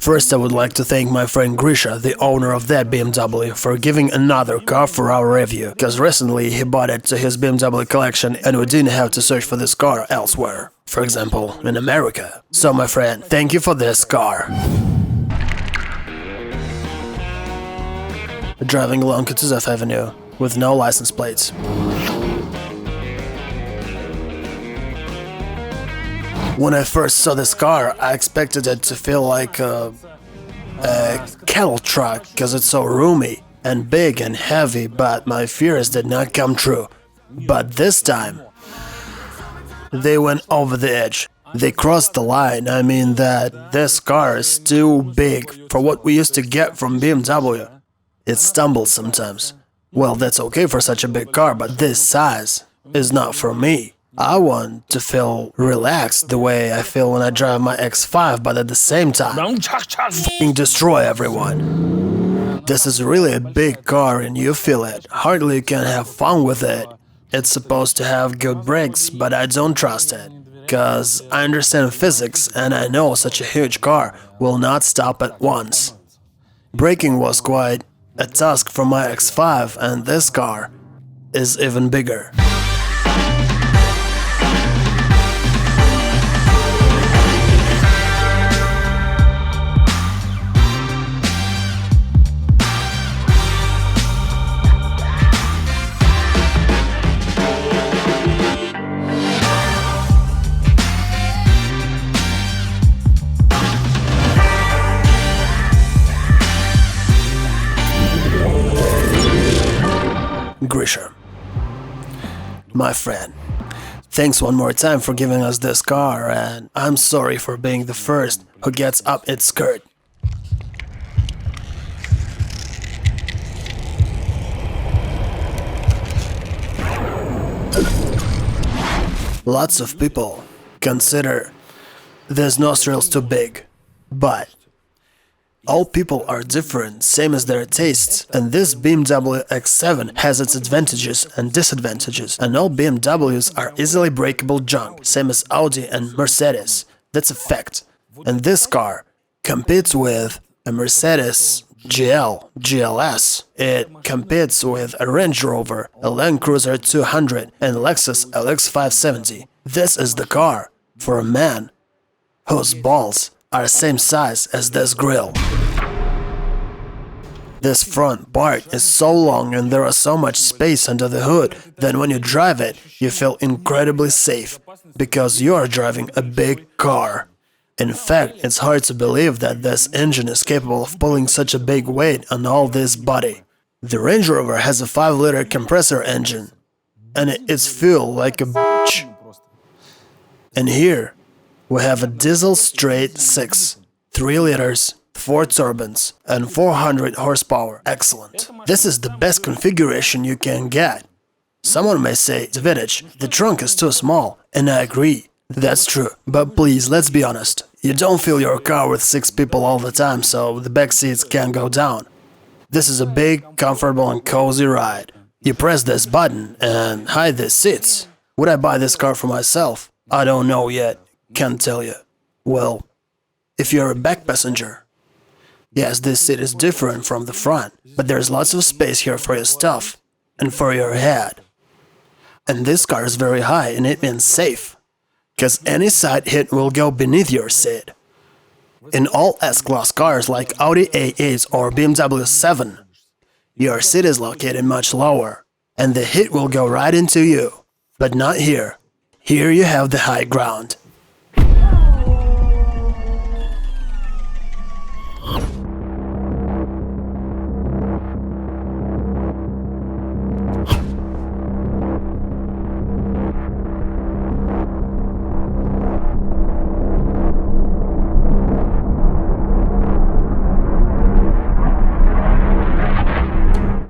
First, I would like to thank my friend Grisha, the owner of that BMW, for giving another car for our review, because recently he bought it to his BMW collection and we didn't have to search for this car elsewhere, for example, in America. So my friend, thank you for this car. Driving along Kutuzov Avenue with no license plates. When I first saw this car, I expected it to feel like a cattle truck, because it's so roomy and big and heavy, but my fears did not come true. But this time, they went over the edge. They crossed the line. I mean that this car is too big for what we used to get from BMW. It stumbles sometimes. Well, that's okay for such a big car, but this size is not for me. I want to feel relaxed the way I feel when I drive my X5, but at the same time, f***ing destroy everyone. This is really a big car and you feel it. Hardly you can have fun with it. It's supposed to have good brakes, but I don't trust it. Cause I understand physics and I know such a huge car will not stop at once. Braking was quite a task for my X5, and this car is even bigger. Grisha, my friend, thanks one more time for giving us this car, and I'm sorry for being the first who gets up its skirt. Lots of people consider these nostrils too big, but all people are different, same as their tastes, and this BMW X7 has its advantages and disadvantages, and all BMWs are easily breakable junk, same as Audi and Mercedes. That's a fact. And this car competes with a Mercedes GLS. It competes with a Range Rover, a Land Cruiser 200, and Lexus LX 570. This is the car for a man whose balls are same size as this grill. This front part is so long and there is so much space under the hood that when you drive it, you feel incredibly safe, because you are driving a big car. In fact, it's hard to believe that this engine is capable of pulling such a big weight on all this body. The Range Rover has a 5-liter compressor engine, and it's fuel like a bitch. And here, we have a diesel straight 6, 3 liters, 4 turbines, and 400 horsepower. Excellent. This is the best configuration you can get. Someone may say, Davidich, the trunk is too small, and I agree. That's true, but please, let's be honest. You don't fill your car with 6 people all the time, so the back seats can go down. This is a big, comfortable and cozy ride. You press this button and hide these seats. Would I buy this car for myself? I don't know yet. Can't tell you. Well, if you're a back passenger, yes, this seat is different from the front, but there's lots of space here for your stuff and for your head. And this car is very high, and it means safe, because any side hit will go beneath your seat. In all S-Class cars like Audi A8 or BMW 7, your seat is located much lower, and the hit will go right into you. But not here. Here you have the high ground.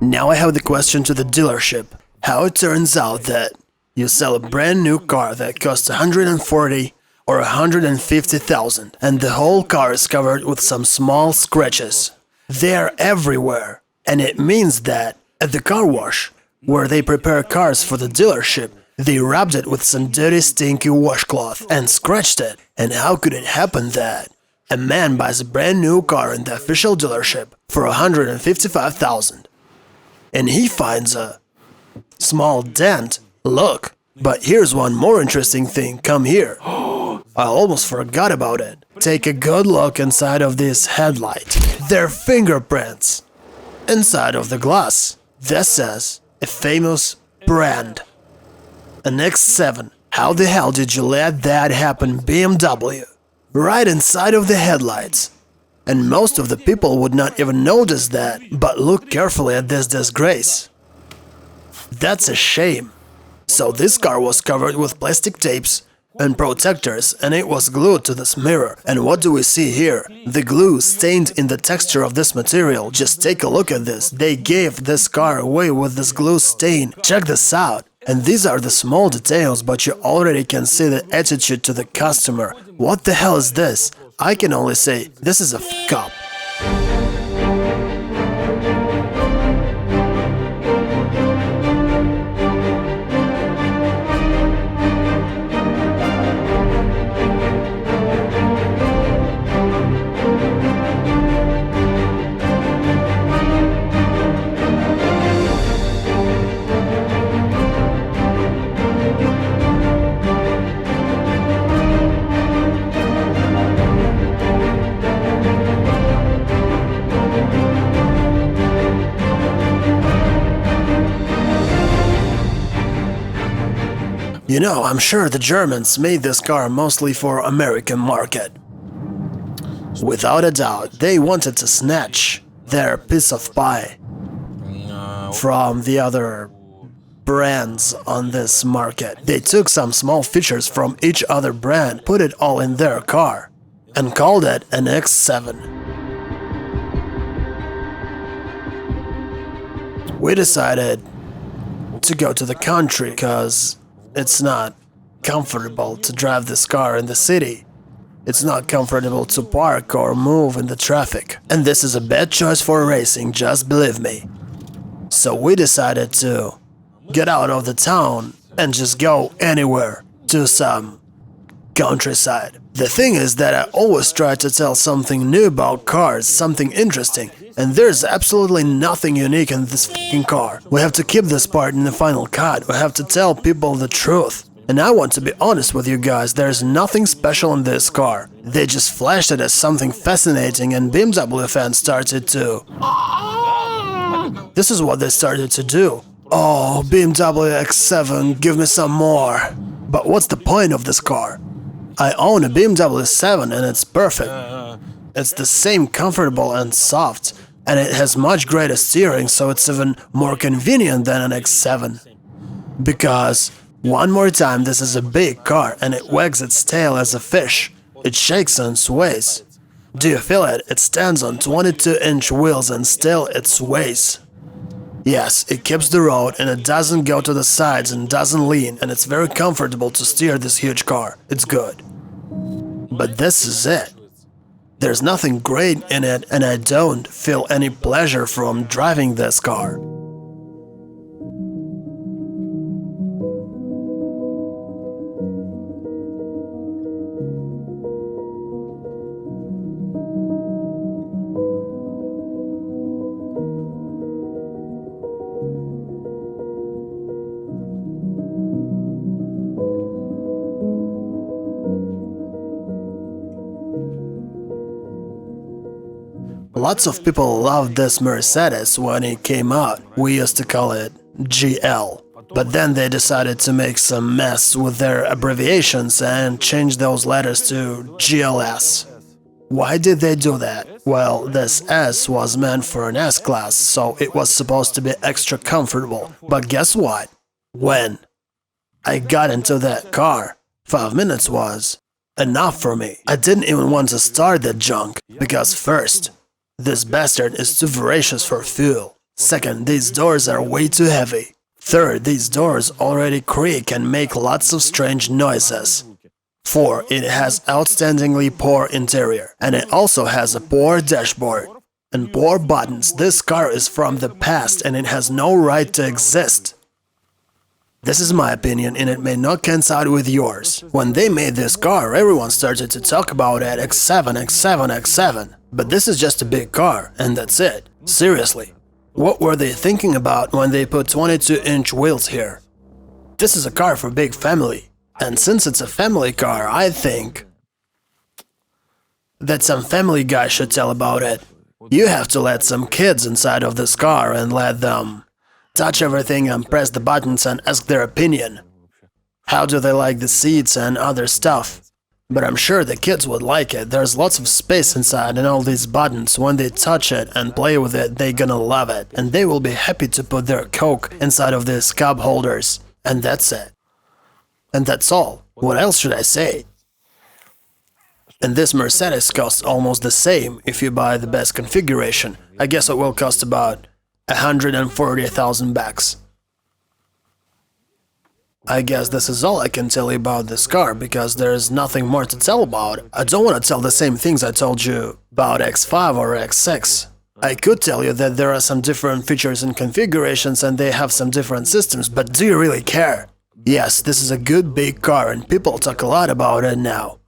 Now I have the question to the dealership. How it turns out that you sell a brand new car that costs 140 or 150,000 and the whole car is covered with some small scratches. They are everywhere, and it means that at the car wash, where they prepare cars for the dealership, they rubbed it with some dirty stinky washcloth and scratched it. And how could it happen that A man buys a brand new car in the official dealership for 155,000. And he finds a small dent. Look, but here's one more interesting thing. Come here. I almost forgot about it. Take a good look inside of this headlight. They're fingerprints. Inside of the glass. This says a famous brand. An X7. How the hell did you let that happen, BMW? Right inside of the headlights. And most of the people would not even notice that, but look carefully at this disgrace. That's a shame. So this car was covered with plastic tapes and protectors, and it was glued to this mirror. And what do we see here? The glue stained in the texture of this material. Just take a look at this. They gave this car away with this glue stain. Check this out. And these are the small details, but you already can see the attitude to the customer. What the hell is this? I can only say, this is a f***up. You know, I'm sure the Germans made this car mostly for American market. Without a doubt, they wanted to snatch their piece of pie from the other brands on this market. They took some small features from each other brand, put it all in their car, and called it an X7. We decided to go to the country because it's not comfortable to drive this car in the city. It's not comfortable to park or move in the traffic. And this is a bad choice for racing, just believe me. So we decided to get out of the town and just go anywhere to some countryside. The thing is that I always try to tell something new about cars, something interesting. And there's absolutely nothing unique in this f***ing car. We have to keep this part in the final cut. We have to tell people the truth. And I want to be honest with you guys, there's nothing special in this car. They just flashed it as something fascinating and BMW fans started to... This is what they started to do. Oh, BMW X7, give me some more. But what's the point of this car? I own a BMW 7 and it's perfect. It's the same comfortable and soft. And it has much greater steering, so it's even more convenient than an X7. Because, one more time, this is a big car and it wags its tail as a fish. It shakes and sways. Do you feel it? It stands on 22-inch wheels and still it sways. Yes, it keeps the road and it doesn't go to the sides and doesn't lean, and it's very comfortable to steer this huge car. It's good. But this is it. There's nothing great in it, and I don't feel any pleasure from driving this car. Lots of people loved this Mercedes when it came out. We used to call it GL. But then they decided to make some mess with their abbreviations and change those letters to GLS. Why did they do that? Well, this S was meant for an S-Class, so it was supposed to be extra comfortable. But guess what? When I got into that car, 5 minutes was enough for me. I didn't even want to start that junk, because first, this bastard is too voracious for fuel. Second, these doors are way too heavy. Third, these doors already creak and make lots of strange noises. 4. It has outstandingly poor interior. And it also has a poor dashboard. And poor buttons. This car is from the past and it has no right to exist. This is my opinion, and it may not coincide with yours. When they made this car, everyone started to talk about it, X7, X7, X7. But this is just a big car, and that's it. Seriously. What were they thinking about when they put 22-inch wheels here? This is a car for big family. And since it's a family car, I think that some family guy should tell about it. You have to let some kids inside of this car and let them touch everything and press the buttons and ask their opinion. How do they like the seats and other stuff? But I'm sure the kids would like it. There's lots of space inside and all these buttons. When they touch it and play with it, they're gonna love it. And they will be happy to put their Coke inside of these cup holders. And that's it. And that's all. What else should I say? And this Mercedes costs almost the same if you buy the best configuration. I guess it will cost about 140,000 bucks. I guess this is all I can tell you about this car, because there's nothing more to tell about. I don't want to tell the same things I told you about X5 or X6. I could tell you that there are some different features and configurations and they have some different systems, but do you really care? Yes, this is a good big car and people talk a lot about it now.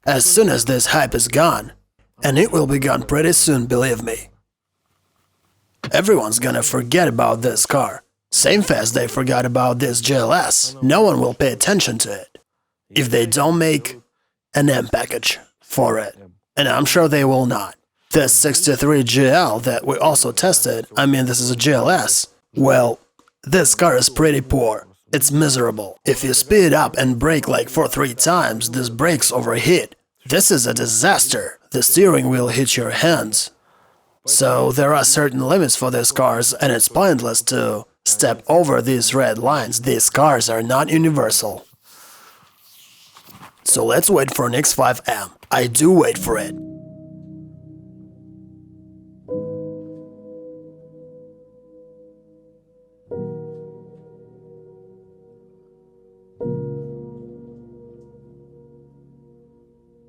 As soon as this hype is gone, and it will be gone pretty soon, believe me, everyone's gonna forget about this car. Same fast they forgot about this GLS. No one will pay attention to it if they don't make an M package for it. And I'm sure they will not. This 63 GL that we also tested, I mean this is a GLS, well, this car is pretty poor. It's miserable. If you speed up and brake like for 3 times, this brakes overheat. This is a disaster. The steering wheel hits your hands. So there are certain limits for these cars and it's pointless to step over these red lines. These cars are not universal. So let's wait for an X5M. I do wait for it.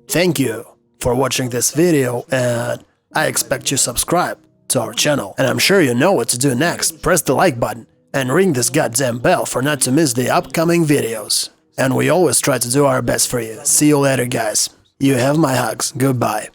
Thank you for watching this video, and I expect you subscribe to our channel. And I'm sure you know what to do next. Press the like button and ring this goddamn bell for not to miss the upcoming videos. And we always try to do our best for you. See you later, guys. You have my hugs. Goodbye.